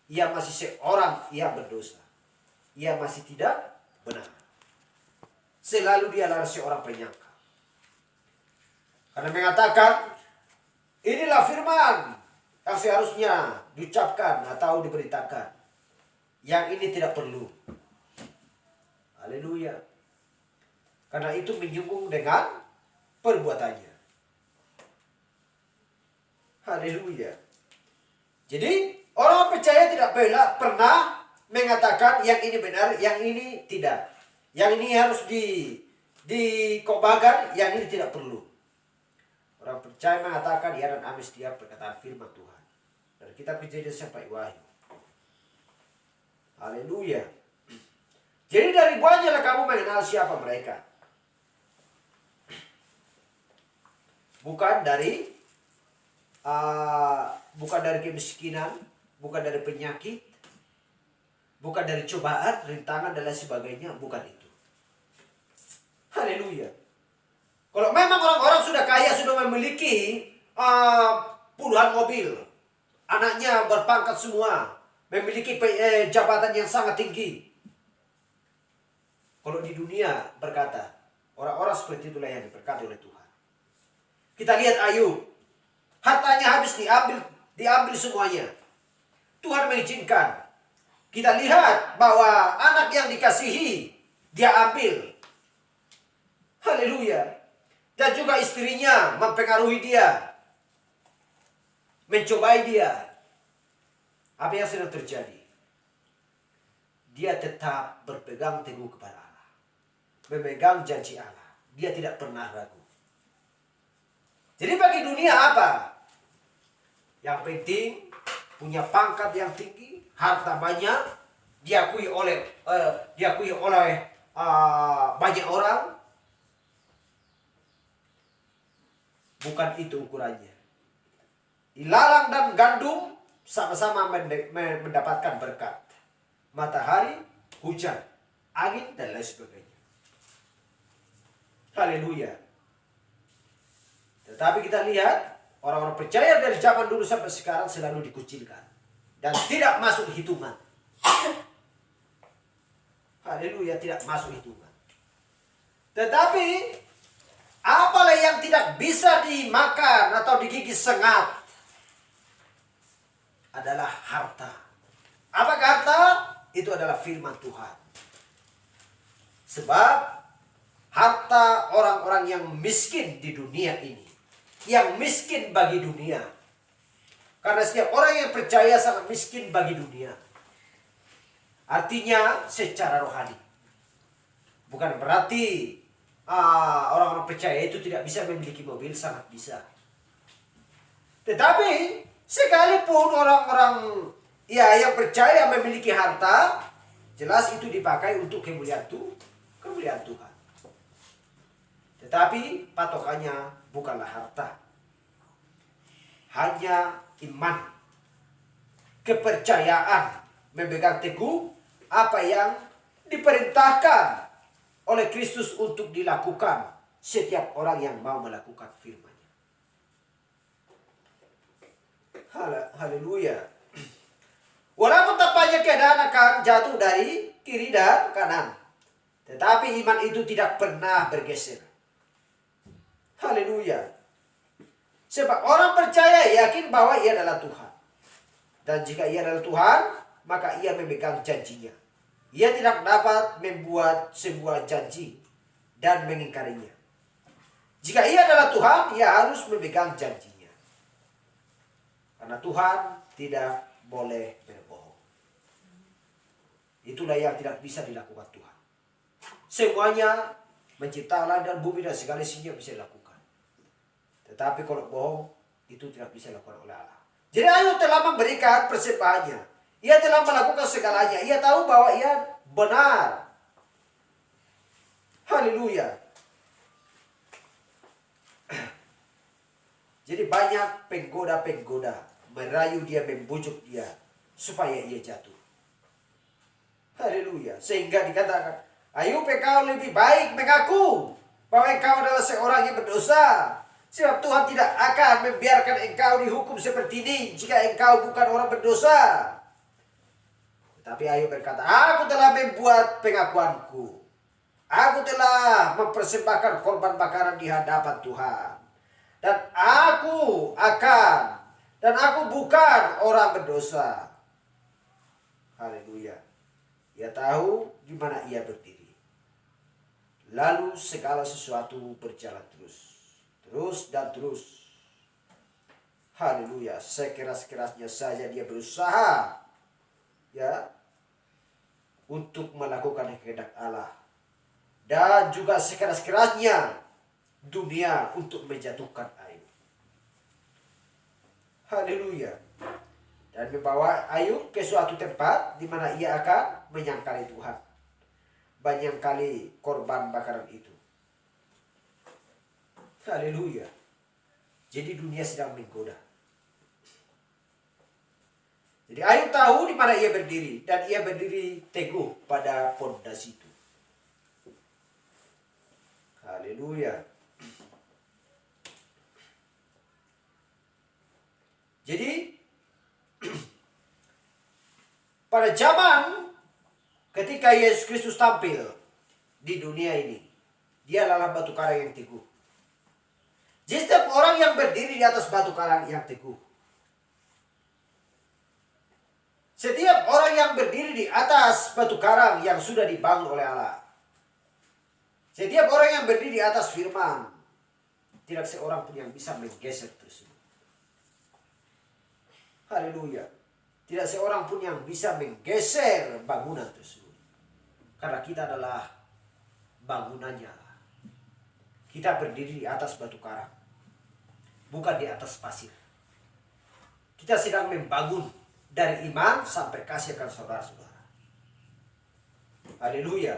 Ia masih seorang yang berdosa. Ia masih tidak benar. Selalu dia adalah seorang penyangkal. Karena mengatakan, inilah firman yang seharusnya diucapkan atau diberitakan. Yang ini tidak perlu. Haleluya. Karena itu menyinggung dengan perbuatannya. Haleluya. Jadi orang percaya tidak pernah mengatakan yang ini benar, yang ini tidak. Yang ini harus dikobahkan, yang ini tidak perlu. Orang percaya mengatakan ya dan amin setiap perkataan firman Tuhan. Dari kitab Kejadian sampai Wahyu. Haleluya. Jadi dari buahnya kamu mengenal siapa mereka. Bukan dari kemiskinan, bukan dari penyakit, bukan dari cobaan, rintangan dan lain sebagainya, bukan itu. Haleluya. Kalau memang orang-orang sudah kaya, sudah memiliki puluhan mobil, anaknya berpangkat semua, memiliki jabatan yang sangat tinggi. Kalau di dunia berkata, orang-orang seperti itulah yang diberkati oleh Tuhan. Kita lihat Ayub, hartanya habis diambil semuanya. Tuhan mengizinkan. Kita lihat bahwa anak yang dikasihi, dia ambil. Haleluya. Dan juga istrinya mempengaruhi dia. Mencobai dia. Apa yang sedang terjadi? Dia tetap berpegang teguh kepada Allah. Memegang janji Allah. Dia tidak pernah ragu. Jadi bagi dunia apa? Yang penting punya pangkat yang tinggi, harta banyak, diakui oleh banyak orang. Bukan itu ukurannya. Ilalang dan gandum sama-sama mendapatkan berkat. Matahari, hujan, angin, dan lain sebagainya. Haleluya. Tetapi kita lihat, orang-orang percaya dari zaman dulu sampai sekarang selalu dikucilkan. Dan tidak masuk hitungan. Haleluya, tidak masuk hitungan. Tetapi, apalah yang tidak bisa dimakan atau digigit sengat adalah harta. Apakah harta? Itu adalah firman Tuhan. Sebab harta orang-orang yang miskin di dunia ini, yang miskin bagi dunia. Karena setiap orang yang percaya sangat miskin bagi dunia. Artinya secara rohani. Bukan berarti orang-orang percaya itu tidak bisa memiliki mobil, sangat bisa. Tetapi sekalipun orang-orang yang percaya memiliki harta, jelas itu dipakai untuk kemuliaan Tuhan. Tetapi patokannya bukanlah harta. Hanya iman, kepercayaan, memegang teguh apa yang diperintahkan oleh Kristus untuk dilakukan setiap orang yang mau melakukan firman-Nya. Haleluya. Walaupun tampaknya keadaan akan jatuh dari kiri dan kanan, tetapi iman itu tidak pernah bergeser. Haleluya. Sebab orang percaya yakin bahwa ia adalah Tuhan. Dan jika ia adalah Tuhan, maka ia memegang janjinya. Ia tidak dapat membuat sebuah janji dan mengingkarinya. Jika ia adalah Tuhan, ia harus memegang janjinya. Karena Tuhan tidak boleh berbohong. Itulah yang tidak bisa dilakukan Tuhan. Semuanya mencipta langit dan bumi dan segala isinya bisa dilakukan. Tetapi kalau bohong itu tidak bisa dilakukan oleh Allah. Jadi Ayub telah memberikan persembahannya. Ia telah melakukan segalanya. Ia tahu bahwa ia benar. Haleluya. Jadi banyak penggoda-penggoda merayu dia, membujuk dia supaya ia jatuh. Haleluya. Sehingga dikatakan, Ayub, engkau lebih baik mengaku bahwa engkau adalah seorang yang berdosa. Sebab Tuhan tidak akan membiarkan engkau dihukum seperti ini jika engkau bukan orang berdosa. Tapi Ayub berkata, aku telah membuat pengakuanku. Aku telah mempersembahkan korban bakaran di hadapan Tuhan. Dan aku bukan orang berdosa. Haleluya. Ia tahu di mana ia berdiri. Lalu segala sesuatu berjalan terus dan terus. Haleluya. Sekeras-kerasnya saja dia berusaha untuk melakukan kehendak Allah. Dan juga sekeras-kerasnya dunia untuk menjatuhkan Ayub. Haleluya. Dan membawa Ayub ke suatu tempat di mana ia akan menyangkali Tuhan. Banyak kali korban bakaran itu. Haleluya. Jadi dunia sedang menggoda. Jadi Ayub tahu di mana ia berdiri. Dan ia berdiri teguh pada pondasi itu. Haleluya. Jadi pada zaman ketika Yesus Kristus tampil di dunia ini, dia adalah batu karang yang teguh. Jadi setiap orang yang berdiri di atas batu karang yang teguh, setiap orang yang berdiri di atas batu karang yang sudah dibangun oleh Allah, setiap orang yang berdiri di atas firman, tidak seorang pun yang bisa menggeser tersebut. Haleluya. Tidak seorang pun yang bisa menggeser bangunan tersebut. Karena kita adalah bangunannya. Kita berdiri di atas batu karang. Bukan di atas pasir. Kita sedang membangun dari iman sampai kasih akan saudara-saudara. Haleluya.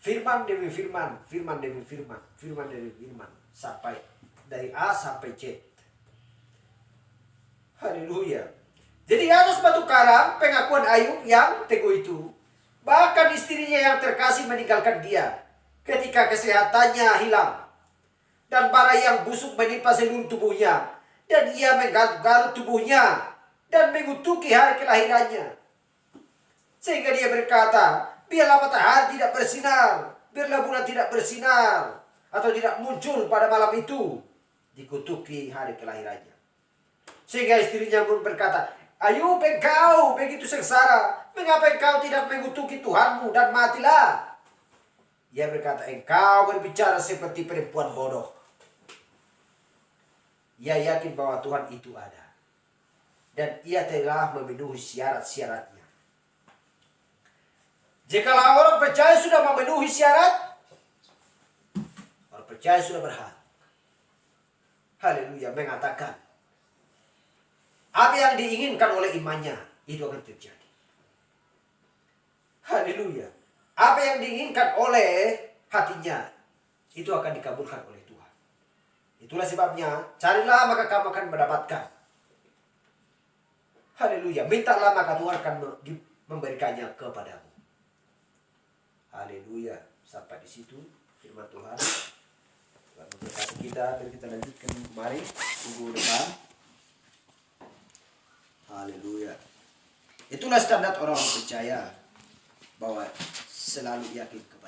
Firman demi firman, firman demi firman, firman demi firman. Sampai dari A sampai Z. Haleluya. Jadi atas batu karang pengakuan Ayub yang teguh itu. Bahkan istrinya yang terkasih meninggalkan dia ketika kesehatannya hilang. Dan bara yang busuk menimpa seluruh tubuhnya. Dan ia menggaruk tubuhnya dan mengutuki hari kelahirannya. Sehingga dia berkata, biarlah matahari tidak bersinar, biarlah bulan tidak bersinar, atau tidak muncul pada malam itu. Dikutuki hari kelahirannya. Sehingga istrinya pun berkata, Ayub, engkau begitu sengsara, mengapa engkau tidak mengutuki Tuhanmu dan matilah? Ia berkata, engkau berbicara seperti perempuan bodoh. Ia yakin bahwa Tuhan itu ada. Dan ia telah memenuhi syarat-syaratnya. Jikalau orang percaya sudah memenuhi syarat, orang percaya sudah berhak. Haleluya, mengatakan apa yang diinginkan oleh imannya, itu akan terjadi. Haleluya. Apa yang diinginkan oleh hatinya, itu akan dikabulkan oleh Tuhan. Itulah sebabnya, carilah maka kamu akan mendapatkan. Haleluya. Mintalah maka Tuhan akan memberikannya kepadamu. Haleluya. Sampai di situ firman Tuhan. Tuhan memberkati kita, dan kita lanjutkan kembali minggu depan. Haleluya. Itulah standar orang percaya, bahwa selalu yakin kepada